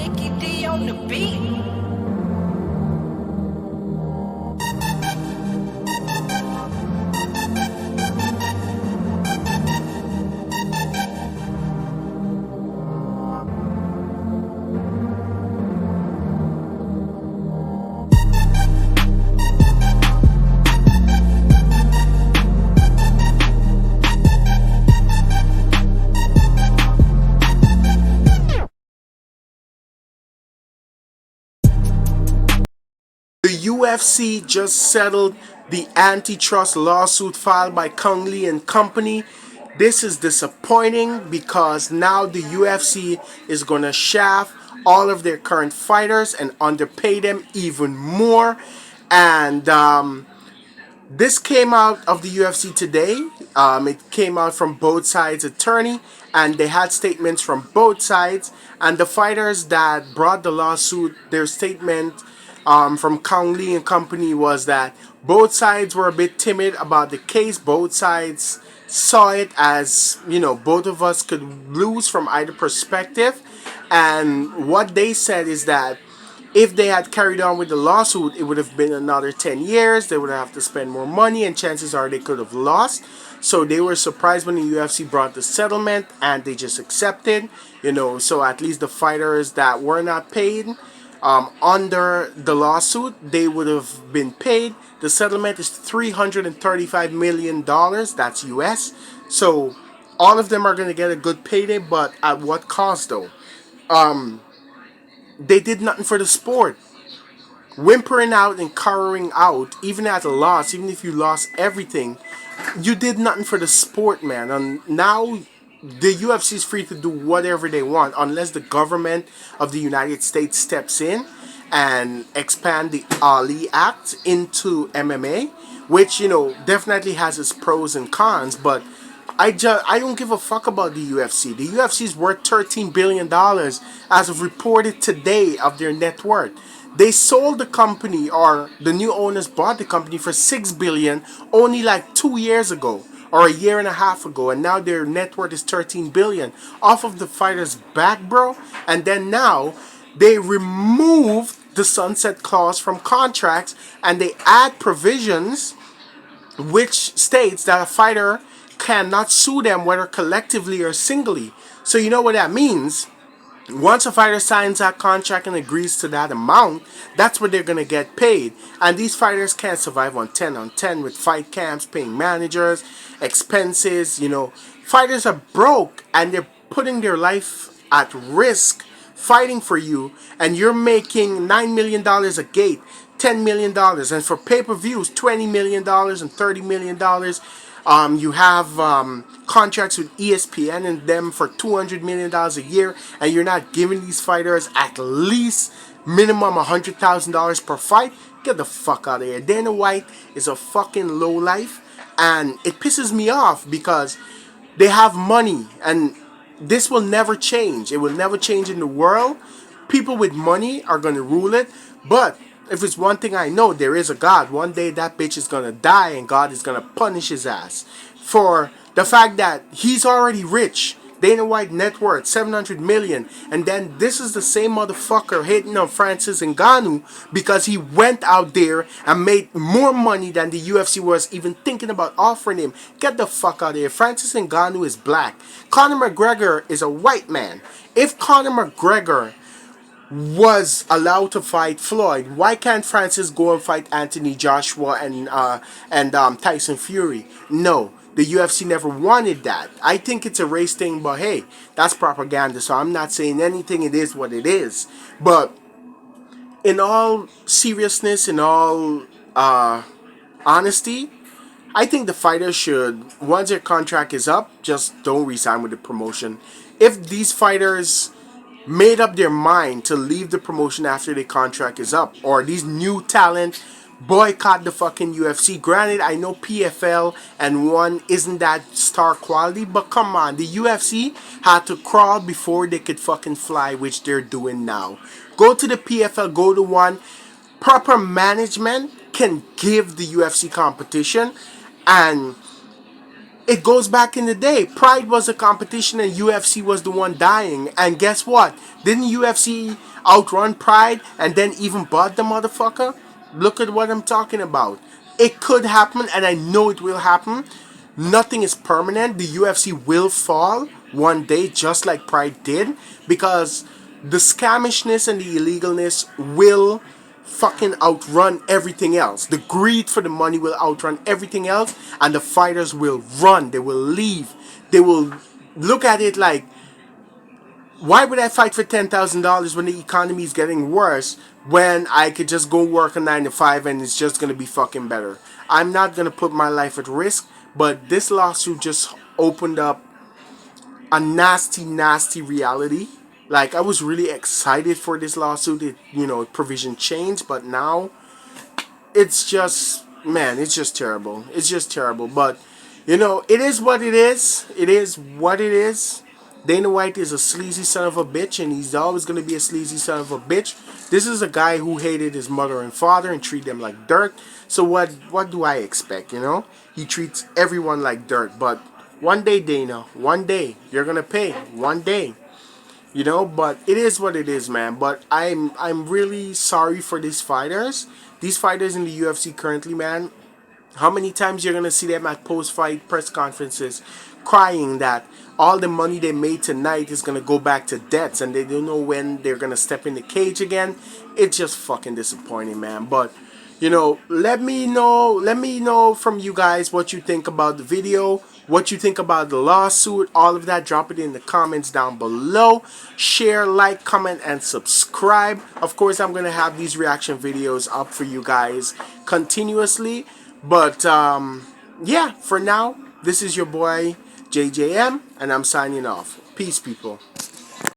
Mickey D on the beat. The UFC just settled the antitrust lawsuit filed by Kung Lee and Company. This is disappointing because now the UFC is going to shaft all of their current fighters and underpay them even more. And this came out of the UFC today. It came out from both sides' attorney, and they had statements from both sides. And the fighters that brought the lawsuit, their statement from Kang Lee and Company was that both sides were a bit timid about the case. Both sides saw it as, both of us could lose from either perspective. And what they said is that if they had carried on with the lawsuit, it would have been another 10 years. They would have to spend more money, and chances are they could have lost. So they were surprised when the UFC brought the settlement, and they just accepted. So at least the fighters that were not paid under the lawsuit, they would have been paid. The settlement is $335 million. That's US. So all of them are going to get a good payday, but at what cost though? They did nothing for the sport. Whimpering out and cowering out, even at a loss, even if you lost everything, you did nothing for the sport, man. And now the UFC is free to do whatever they want unless the government of the United States steps in and expand the Ali Act into MMA, which definitely has its pros and cons, but I don't give a fuck about the UFC. The UFC is worth $13 billion as of reported today of their net worth. They sold the company, or the new owners bought the company for $6 billion only like 2 years ago or a year and a half ago, and now their net worth is $13 billion off of the fighter's back, bro. And then now they remove the sunset clause from contracts and they add provisions which states that a fighter cannot sue them whether collectively or singly. So you know what that means? Once a fighter signs that contract and agrees to that amount, that's what they're going to get paid. And these fighters can't survive on 10 on 10 with fight camps, paying managers, expenses. Fighters are broke and they're putting their life at risk fighting for you, and you're making $9 million a gate, $10 million, and for pay-per-views, $20 million and $30 million. You have contracts with ESPN and them for $200 million a year, and you're not giving these fighters at least minimum $100,000 per fight. Get the fuck out of here. Dana White is a fucking lowlife, and it pisses me off because they have money, and this will never change. It will never change in the world. People with money are going to rule it, but if it's one thing I know, there is a God. One day that bitch is gonna die and God is gonna punish his ass for the fact that he's already rich. Dana White net worth $700 million, and then this is the same motherfucker hating on Francis Ngannou because he went out there and made more money than the UFC was even thinking about offering him. Get the fuck out of here. Francis Ngannou is black. Conor McGregor is a white man. If Conor McGregor was allowed to fight Floyd, why can't Francis go and fight Anthony Joshua and Tyson Fury? No, the UFC never wanted that. I think it's a race thing, but hey, that's propaganda, so I'm not saying anything. It is what it is. But in all seriousness, in all honesty, I think the fighters should, once their contract is up, just don't resign with the promotion. If these fighters made up their mind to leave the promotion after their contract is up, or these new talent boycott the fucking UFC. Granted, I know PFL and ONE isn't that star quality, but come on, the UFC had to crawl before they could fucking fly, which they're doing now. Go to the PFL, go to ONE. Proper management can give the UFC competition, and It goes back in the day. Pride was a competition and UFC was the one dying. And guess what? Didn't UFC outrun Pride and then even bought the motherfucker? Look at what I'm talking about. It could happen and I know it will happen. Nothing is permanent. The UFC will fall one day just like Pride did because the scamishness and the illegalness will fucking outrun everything else. The greed for the money will outrun everything else, and the fighters will run. They will leave. They will look at it like, why would I fight for $10,000 when the economy is getting worse when I could just go work a 9 to 5 and it's just gonna be fucking better? I'm not gonna put my life at risk, but this lawsuit just opened up a nasty, nasty reality. Like, I was really excited for this lawsuit. It, provision changed, but now it's just, man, it's just terrible. It's just terrible. But, it is what it is. It is what it is. Dana White is a sleazy son of a bitch, and he's always going to be a sleazy son of a bitch. This is a guy who hated his mother and father and treated them like dirt. So what do I expect, He treats everyone like dirt, but one day, Dana, one day, you're going to pay. One day. But it is what it is, man. But I'm really sorry for these fighters. These fighters in the UFC currently, man. How many times you're gonna see them at post-fight press conferences crying that all the money they made tonight is gonna go back to debts and they don't know when they're gonna step in the cage again? It's just fucking disappointing, man. But let me know from you guys what you think about the video, what you think about the lawsuit, all of that. Drop it in the comments down below. Share, like, comment, and subscribe. Of course, I'm gonna have these reaction videos up for you guys continuously. But yeah, for now, this is your boy JJM, and I'm signing off. Peace, people.